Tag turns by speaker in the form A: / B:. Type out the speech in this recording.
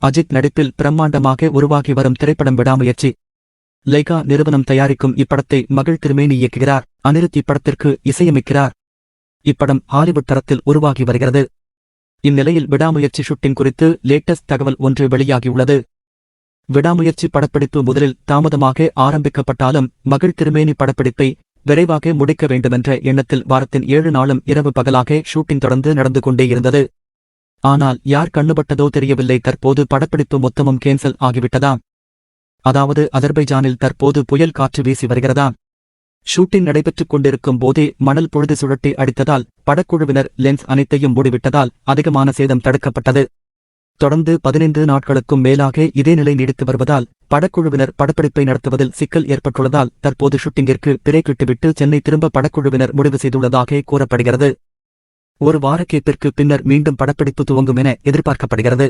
A: அஜித் நடிப்பில் பிரம்மாண்டமாக உருவாகி வரும் திரைப்படம் விடாமுயற்சி. லைகா நிறுவனம் தயாரிக்கும் இப்படத்தை மகிழ் திருமேனி இயக்குகிறார். அனிருத் இப்படத்திற்கு இசையமைக்கிறார். இப்படம் ஹாலிவுட் தரத்தில் உருவாகி வருகிறது. இந்நிலையில் விடாமுயற்சி ஷூட்டிங் குறித்து லேட்டஸ்ட் தகவல் ஒன்று வெளியாகியுள்ளது. விடாமுயற்சி படப்பிடிப்பு முதலில் தாமதமாக ஆரம்பிக்கப்பட்டாலும் மகிழ் திருமேனி படப்பிடிப்பை விரைவாக முடிக்க வேண்டுமென்ற எண்ணத்தில் வாரத்தின் 7 நாளும் இரவு பகலாக ஷூட்டிங் தொடர்ந்து நடந்து கொண்டே இருந்தது. ஆனால் யார் கண்ணுபட்டதோ தெரியவில்லை, தற்போது படப்பிடிப்பு மொத்தமும் கேன்சல் ஆகிவிட்டதாம். அதாவது அஜர்பைஜானில் தற்போது புயல் காற்று வீசி வருகிறதாம். ஷூட்டிங் நடைபெற்றுக் கொண்டிருக்கும் போதே மணல் பொழுது சுழட்டி அடித்ததால் படக்குழுவினர் லென்ஸ் அனைத்தையும் மூடிவிட்டதால் அதிகமான சேதம் தடுக்கப்பட்டது. தொடர்ந்து 15 நாட்களுக்கும் மேலாக இதே நிலை நீடித்து வருவதால் படக்குழுவினர் படப்பிடிப்பை நடத்துவதில் சிக்கல் ஏற்பட்டுள்ளதால் தற்போது ஷூட்டிங்கிற்கு பிரேக் விட்டுவிட்டு சென்னை திரும்ப படக்குழுவினர் முடிவு செய்துள்ளதாக கூறப்படுகிறது. ஒரு வார கேப்பிற்கு பின்னர் மீண்டும் படப்பிடிப்பு துவங்கும் என எதிர்பார்க்கப்படுகிறது.